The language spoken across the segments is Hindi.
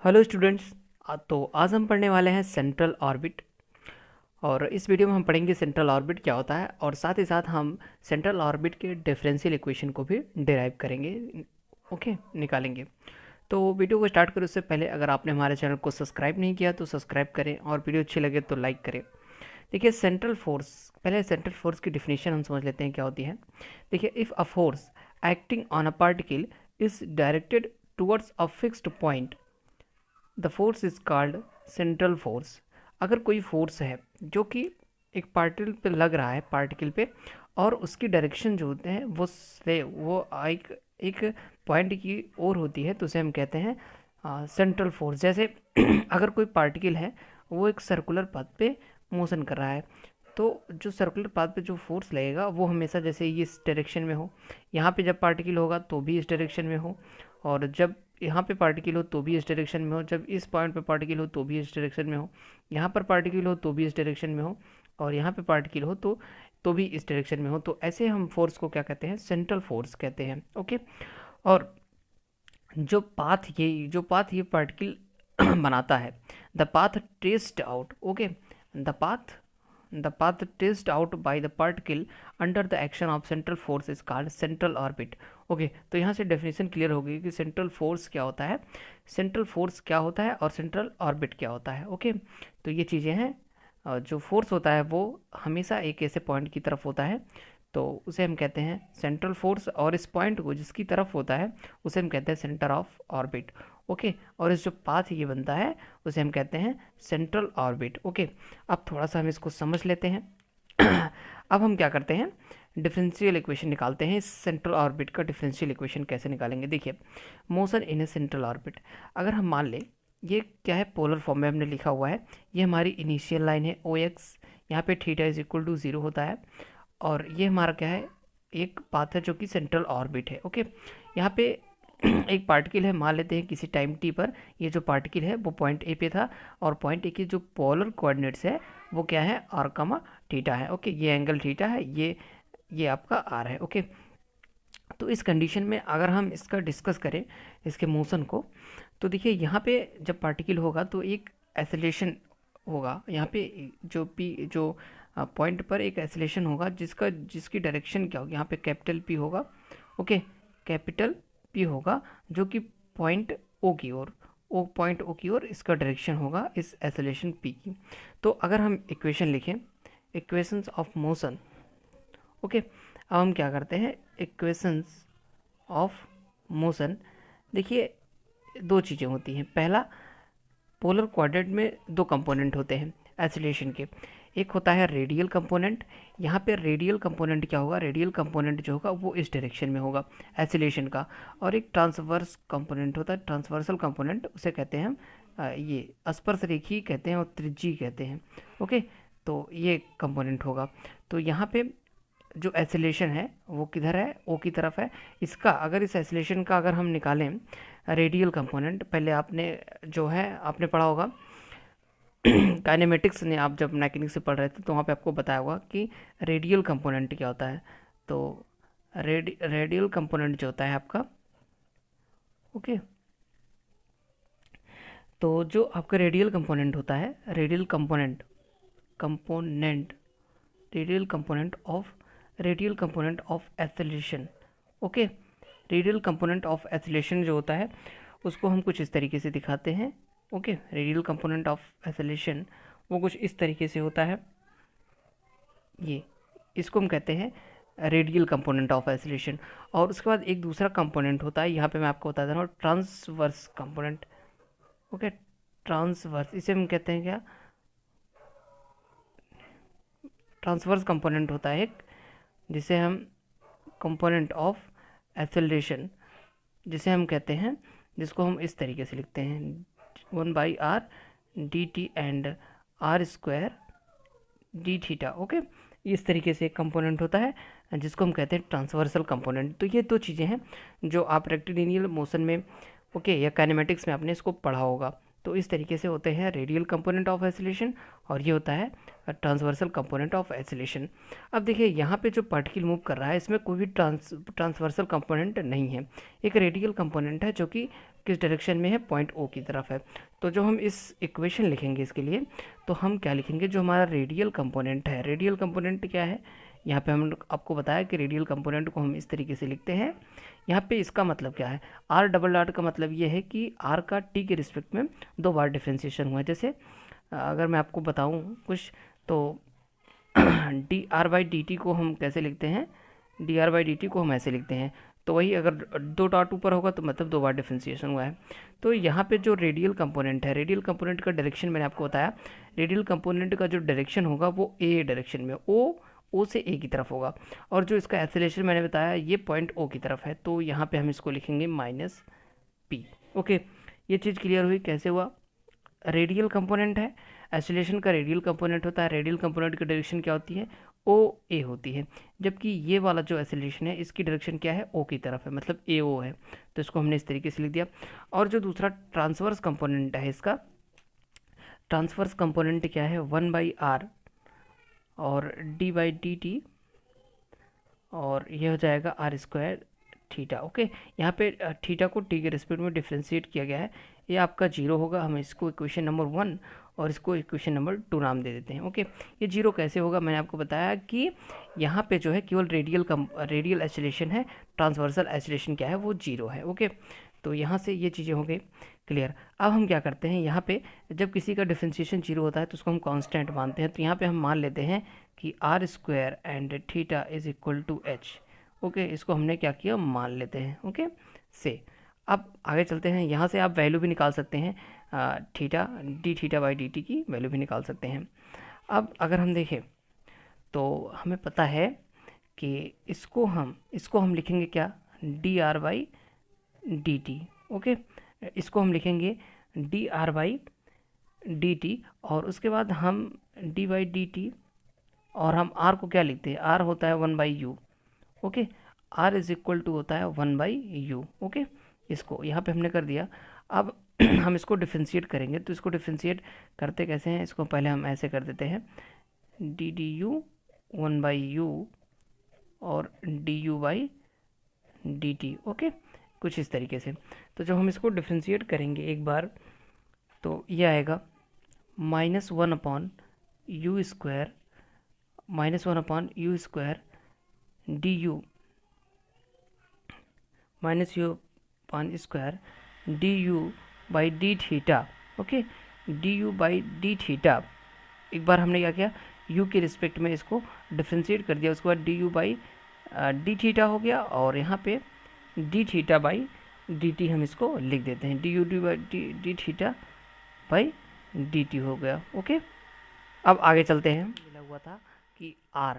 Hello students. तो आज हम पढ़ने वाले हैं सेंट्रल ऑर्बिट। और इस वीडियो में हम पढ़ेंगे सेंट्रल ऑर्बिट क्या होता है और साथ ही साथ हम सेंट्रल ऑर्बिट के डिफरेंशियल इक्वेशन को भी डिराइव करेंगे। ओके, निकालेंगे। तो वीडियो को स्टार्ट करें उससे पहले अगर आपने हमारे चैनल को सब्सक्राइब नहीं किया तो सब्सक्राइब करें और वीडियो अच्छी लगे तो लाइक करें। देखिए सेंट्रल फोर्स, पहले सेंट्रल फोर्स की डिफिनेशन हम समझ लेते हैं क्या होती है। देखिए, if a force acting on a particle is directed towards a fixed point, the force is called central force. अगर कोई फोर्स है जो कि एक पार्टिकल पे लग रहा है, पार्टिकल पे, और उसकी डायरेक्शन जो होते हैं वो एक एक पॉइंट की ओर होती है, तो उसे हम कहते हैं सेंट्रल फोर्स। जैसे अगर कोई पार्टिकल है, वो एक सर्कुलर पाथ पे मोशन कर रहा है, तो जो सर्कुलर पाथ पे जो फोर्स लगेगा वो हमेशा जैसे ये इस डायरेक्शन में हो, यहाँ पे जब पार्टिकल होगा तो भी इस डायरेक्शन में हो, और जब यहाँ पे पार्टिकल हो तो भी इस डायरेक्शन में हो, जब इस पॉइंट पे पार्टिकल हो तो भी इस डायरेक्शन में हो, यहाँ पर पार्टिकल हो तो भी इस डायरेक्शन में हो, और यहाँ पे पार्टिकल हो तो भी इस डायरेक्शन में हो। तो ऐसे हम फोर्स को क्या कहते हैं? सेंट्रल फोर्स कहते हैं। ओके। और जो पाथ ये पार्टिकल बनाता है, the path traced out, okay, the path traced out by the particle under the action of central force is called central orbit. Okay, तो यहाँ से डेफिनेशन क्लियर हो गई कि सेंट्रल फोर्स क्या होता है, सेंट्रल फोर्स क्या होता है और सेंट्रल ऑर्बिट क्या होता है। ओके, तो ये चीज़ें हैं। जो फोर्स होता है वो हमेशा एक ऐसे पॉइंट की तरफ होता है, तो उसे हम कहते हैं सेंट्रल फोर्स, और इस पॉइंट को जिसकी तरफ होता है उसे हम कहते हैं सेंटर ऑफ ऑर्बिट। ओके, और इस जो पाथ ये बनता है उसे हम कहते हैं सेंट्रल ऑर्बिट। ओके, अब थोड़ा सा हम इसको समझ लेते हैं। अब हम क्या करते हैं, डिफरेंशियल इक्वेशन निकालते हैं। इस सेंट्रल ऑर्बिट का डिफरेंशियल इक्वेशन कैसे निकालेंगे? देखिए, motion in A central orbit, अगर हम मान लें ये क्या है, पोलर फॉर्म में हमने लिखा हुआ है, ये हमारी इनिशियल लाइन है ओ एक्स, यहाँ पे थीटा इज इक्वल टू 0 होता है, और ये हमारा क्या है, एक पाथ है जो कि सेंट्रल ऑर्बिट है। ओके, यहाँ पे एक पार्टिकल है, मान लेते हैं किसी टाइम टी पर ये जो पार्टिकल है वो पॉइंट ए पे था, और पॉइंट ए की जो पोलर कोऑर्डिनेट्स है वो क्या है, आर कमा थीटा है। ओके, ये एंगल थीटा है, ये आपका आर है। ओके, तो इस कंडीशन में अगर हम इसका डिस्कस करें, इसके मोशन को, तो देखिए यहाँ पे जब पार्टिकल होगा तो एक एसिलेशन होगा, यहाँ पे जो पॉइंट पर एक एसिलेशन होगा जिसकी डायरेक्शन क्या होगी, यहाँ पे कैपिटल पी होगा। ओके, कैपिटल पी होगा जो कि पॉइंट ओ की ओर, पॉइंट ओ की ओर इसका डायरेक्शन होगा इस एसिलेशन पी की। तो अगर हम इक्वेशन लिखें, इक्वेशंस ऑफ मोशन। ओके, अब हम क्या करते हैं, इक्वेशंस ऑफ मोशन। देखिए, दो चीज़ें होती हैं। पहला, पोलर कोऑर्डिनेट में दो कंपोनेंट होते हैं एसिलेशन के, एक होता है रेडियल कंपोनेंट। यहाँ पे रेडियल कंपोनेंट क्या होगा, रेडियल कंपोनेंट जो होगा वो इस डायरेक्शन में होगा एसिलेशन का, और एक ट्रांसवर्स कंपोनेंट होता है, ट्रांसवर्सल कंपोनेंट, उसे कहते हैं हम ये स्पर्शरेखी कहते हैं और त्रिज्यी कहते हैं। ओके, तो ये कंपोनेंट होगा। तो यहाँ पे जो एसिलेशन है वो किधर है, ओ की तरफ है। इसका अगर इस एसिलेशन का अगर हम निकालें रेडियल कंपोनेंट, पहले आपने जो है आपने पढ़ा होगा काइनेमेटिक्स ने, आप जब मैकेनिक्स से पढ़ रहे थे तो वहाँ पे आपको बताया होगा कि रेडियल कंपोनेंट क्या होता है। तो रेडियल कंपोनेंट जो होता है आपका, ओके, तो जो आपका रेडियल कंपोनेंट होता है, component radial component of acceleration. Okay, radial component of acceleration जो होता है उसको हम कुछ इस तरीके से दिखाते हैं। Okay, radial component of acceleration वो कुछ इस तरीके से होता है, ये इसको हम कहते हैं रेडियल कंपोनेंट ऑफ एसिलेशन। और उसके बाद एक दूसरा कंपोनेंट होता है, यहाँ पे मैं आपको बता दे रहा हूँ, ट्रांसवर्स कंपोनेंट। ओके, ट्रांसवर्स, इसे हम कहते हैं क्या, ट्रांसवर्स कंपोनेंट होता है एक, जिसे हम कंपोनेंट ऑफ एसिलेशन जिसे हम कहते हैं, जिसको हम इस तरीके से लिखते हैं 1/r dt and r square d theta. Okay, इस तरीके से एक कंपोनेंट होता है जिसको हम कहते हैं ट्रांसवर्सल कंपोनेंट। तो ये दो चीज़ें हैं जो आप रेक्टिलिनियल मोशन में, ओके, या काइनेमेटिक्स में आपने इसको पढ़ा होगा। तो इस तरीके से होते हैं रेडियल कंपोनेंट ऑफ एसिलेशन, और ये होता है ट्रांसवर्सल कंपोनेंट ऑफ एसिलेशन। अब देखिए, यहाँ पे जो पार्टिकल मूव कर रहा है इसमें कोई भी ट्रांसवर्सल कंपोनेंट नहीं है, एक रेडियल कंपोनेंट है जो कि किस डायरेक्शन में है, पॉइंट ओ की तरफ है। तो जो हम इस इक्वेशन लिखेंगे इसके लिए, तो हम क्या लिखेंगे, जो हमारा रेडियल कंपोनेंट है, रेडियल कंपोनेंट क्या है, यहाँ पे हम आपको बताया कि रेडियल कंपोनेंट को हम इस तरीके से लिखते हैं। यहाँ पे इसका मतलब क्या है, आर डबल डॉट का मतलब ये है कि आर का टी के रिस्पेक्ट में 2 बार डिफ्रेंसिएशन हुआ है। जैसे अगर मैं आपको बताऊँ कुछ, तो D R by d T को हम कैसे लिखते हैं, D R by d T को हम ऐसे लिखते हैं। तो वही अगर 2 डॉट ऊपर होगा तो मतलब 2 बार डिफ्रेंसिएशन हुआ है। तो यहाँ पे जो रेडियल कंपोनेंट है, रेडियल कंपोनेंट का डायरेक्शन मैंने आपको बताया, रेडियल कंपोनेंट का जो डायरेक्शन होगा वो ए डायरेक्शन में, ओ से ए की तरफ होगा। और जो इसका एक्सेलरेशन मैंने बताया ये पॉइंट ओ की तरफ है, तो यहाँ पे हम इसको लिखेंगे माइनस पी। ओके, ये चीज़ क्लियर हुई कैसे हुआ। रेडियल कंपोनेंट है, एक्सेलरेशन का रेडियल कंपोनेंट होता है, रेडियल कंपोनेंट की डायरेक्शन क्या होती है, ओ ए होती है, जबकि ये वाला जो एक्सेलरेशन है इसकी डायरेक्शन क्या है, ओ की तरफ है, मतलब ए ओ है। तो इसको हमने इस तरीके से लिख दिया। और जो दूसरा ट्रांसवर्स कंपोनेंट है, इसका ट्रांसवर्स कंपोनेंट क्या है, 1/r और डी बाई डी टी, और ये हो जाएगा आर स्क्वायर थीटा। ओके, यहाँ पे थीटा को टी के रिस्पेक्ट में डिफ्रेंशिएट किया गया है। ये आपका 0 होगा, हम इसको इक्वेशन नंबर 1 और इसको इक्वेशन नंबर 2 नाम दे देते हैं। ओके, ये 0 कैसे होगा, मैंने आपको बताया कि यहाँ पे जो है केवल रेडियल एक्सेलरेशन है, ट्रांसवर्सल एक्सेलरेशन क्या है वो 0 है। ओके, तो यहाँ से ये चीज़ें हो गई क्लियर। अब हम क्या करते हैं, यहाँ पे जब किसी का डिफ्रेंशिएशन 0 होता है तो उसको हम कांस्टेंट मानते हैं। तो यहाँ पे हम मान लेते हैं कि r square and theta is equal to h. Okay, इसको हमने क्या किया, मान लेते हैं। ओके से अब आगे चलते हैं। यहाँ से आप वैल्यू भी निकाल सकते हैं, theta D theta by d t की वैल्यू भी निकाल सकते हैं। अब अगर हम देखें तो हमें पता है कि इसको हम लिखेंगे क्या, D R by d T. Okay, इसको हम लिखेंगे D R by d T, और उसके बाद हम डी बाई डी टी, और हम आर को क्या लिखते हैं, आर होता है 1/u। Okay, r is equal to होता है 1/u। ओके, इसको यहाँ पे हमने कर दिया। अब हम इसको डिफ्रेंशिएट करेंगे, तो इसको डिफ्रेंशिएट करते कैसे हैं, इसको पहले हम ऐसे कर देते हैं, डी डी यू 1/u और D you by d T. Okay, कुछ इस तरीके से। तो जब हम इसको डिफ्रेंशिएट करेंगे एक बार, तो ये आएगा -1/u square, -1/u² D you, -u/² D you by D theta. Okay, D you by D theta. एक बार हमने क्या किया, u के रिस्पेक्ट में इसको डिफ्रेंशिएट कर दिया, उसके बाद D you by D theta हो गया, और यहाँ पे D theta by d T हम इसको लिख देते हैं, D u D by D theta by d T हो गया। ओके, अब आगे चलते हैं। मिला हुआ था कि r,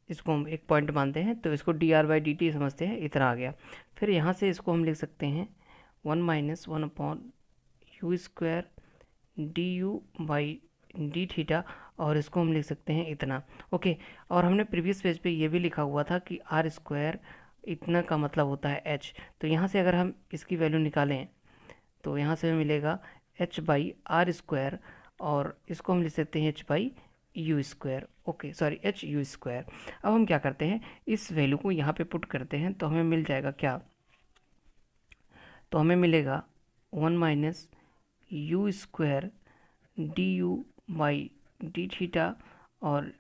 इसको हम एक पॉइंट मानते हैं, तो इसको D R by d T समझते हैं, इतना आ गया। फिर यहाँ से इसको हम लिख सकते हैं 1-1/u² D you by D theta, और इसको हम लिख सकते हैं इतना। ओके, और हमने प्रीवियस पेज पे ये भी लिखा हुआ था कि आर स्क्वायर इतना का मतलब होता है h। तो यहाँ से अगर हम इसकी वैल्यू निकालें तो यहाँ से हमें मिलेगा h बाई आर स्क्वायर, और इसको हम लिख सकते हैं h by you square. Okay, sorry H U square. अब हम क्या करते हैं, इस वैल्यू को यहाँ पे पुट करते हैं, तो हमें मिल जाएगा क्या, तो हमें मिलेगा 1-u² D you by D theta, और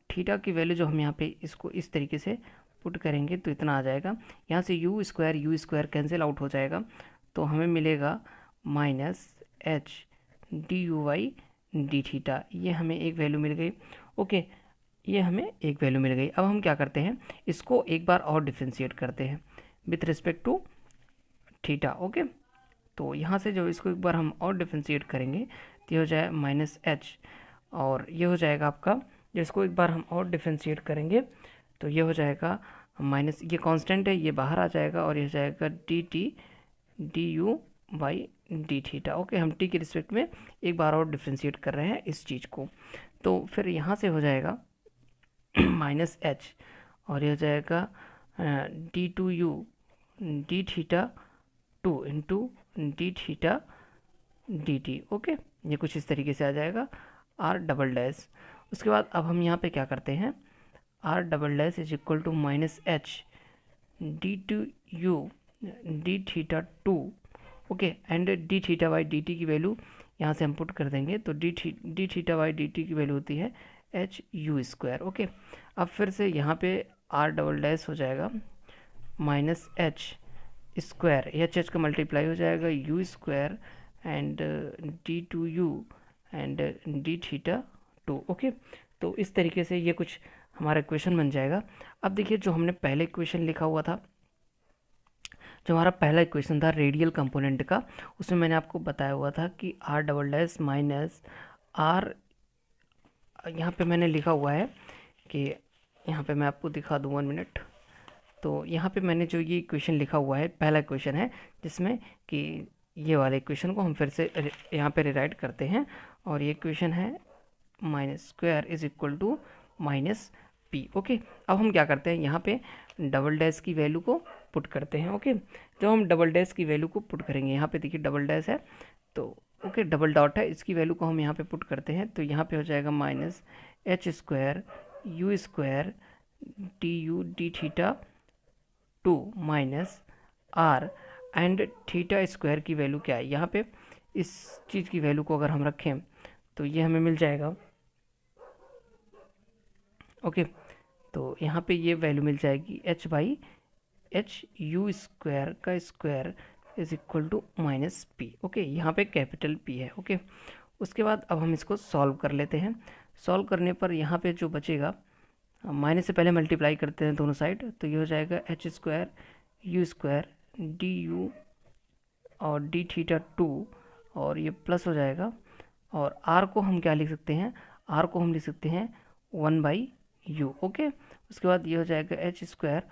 थीटा की वैल्यू जो हम यहाँ पे इसको इस तरीके से पुट करेंगे तो इतना आ जाएगा। यहाँ से यू स्क्वायर कैंसिल आउट हो जाएगा, तो हमें मिलेगा -h D you by D theta. ये हमें एक वैल्यू मिल गई। ओके, ये हमें एक वैल्यू मिल गई। अब हम क्या करते हैं, इसको एक बार और डिफ्रेंशिएट करते हैं with respect to theta. Okay, तो यहाँ से जो इसको एक बार हम और डिफ्रेंशिएट करेंगे तो ये हो जाए -h, और ये हो जाएगा आपका, जिसको एक बार हम और डिफ्रेंशिएट करेंगे तो ये हो जाएगा माइनस, ये कांस्टेंट है, ये बाहर आ जाएगा, और ये हो जाएगा D T D you by D theta. Okay, हम टी के रिस्पेक्ट में एक बार और डिफ्रेंशिएट कर रहे हैं इस चीज़ को। तो फिर यहाँ से हो जाएगा -h, और ये हो जाएगा d2u d theta 2 into D theta D T. Okay, ये कुछ इस तरीके से आ जाएगा r डबल डैश। उसके बाद अब हम यहाँ पे क्या करते हैं, r double dash is equal to -h d2u d theta 2 okay, and d theta by d t की वैल्यू यहाँ से हम पुट कर देंगे, तो d theta by d t की वैल्यू होती है एच यू स्क्वायर। ओके, अब फिर से यहाँ पे आर डबल डैश हो जाएगा माइनस एच स्क्वायर, एच का मल्टीप्लाई हो जाएगा u square and d two u and d theta two. Okay, तो इस तरीके से ये कुछ हमारा इक्वेशन बन जाएगा। अब देखिए जो हमने पहले इक्वेशन लिखा हुआ था, जो हमारा पहला इक्वेशन था रेडियल कंपोनेंट का, उसमें मैंने आपको बताया हुआ था कि r double dash minus r, यहाँ पे मैंने लिखा हुआ है कि यहाँ पे मैं आपको दिखा दूँ 1 मिनट। तो यहाँ पे मैंने जो ये इक्वेशन लिखा हुआ है, पहला इक्वेशन है जिसमें कि ये वाले इक्वेशन को हम फिर से यहाँ पे रिराइट करते हैं, और ये इक्वेशन है minus square is equal to minus P. Okay, अब हम क्या करते हैं, यहाँ पे डबल डैश की वैल्यू को पुट करते हैं। ओके, जब हम डबल डैश की वैल्यू को पुट करेंगे, यहाँ पे देखिए डबल डैश है, तो ओके डबल डॉट है, इसकी वैल्यू को हम यहाँ पे पुट करते हैं, तो यहाँ पे हो जाएगा minus h square u square d u d theta two minus r and theta square की वैल्यू क्या है, यहाँ पे इस चीज़ की वैल्यू को अगर हम रखें तो ये हमें मिल जाएगा। ओके, तो यहाँ पे ये वैल्यू मिल जाएगी H by H U square का square is equal to minus P. Okay, यहाँ पे कैपिटल पी है। ओके, उसके बाद अब हम इसको सॉल्व कर लेते हैं। सॉल्व करने पर यहाँ पे जो बचेगा, माइनस से पहले मल्टीप्लाई करते हैं दोनों साइड, तो ये हो जाएगा H square u square d you और डी थीटा टू, और ये प्लस हो जाएगा, और आर को हम क्या लिख सकते हैं, आर को हम लिख सकते हैं 1/u। ओके, उसके बाद ये हो जाएगा एच स्क्वायर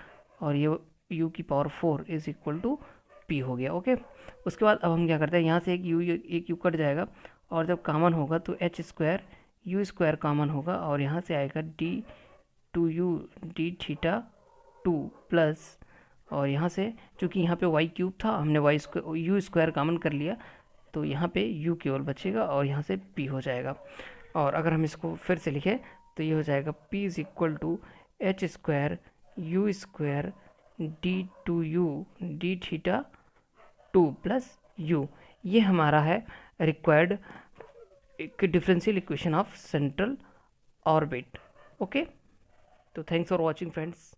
और ये u की power 4 is equal to p हो गया। ओके, उसके बाद अब हम क्या करते हैं, यहाँ से एक u कट जाएगा, और जब कॉमन होगा तो h square u square common होगा, और यहाँ से आएगा d two u d theta two plus, और यहाँ से चूँकि यहाँ पे y क्यूब था, हमने y square u square common कर लिया, तो यहाँ पे u केवल बचेगा और यहाँ से p हो जाएगा। और अगर हम इसको फिर से लिखें तो ये हो जाएगा p is equal to h square u square d two u d theta two plus u। ये हमारा है required differential equation of central orbit. Okay, तो थैंक्स फॉर वॉचिंग फ्रेंड्स।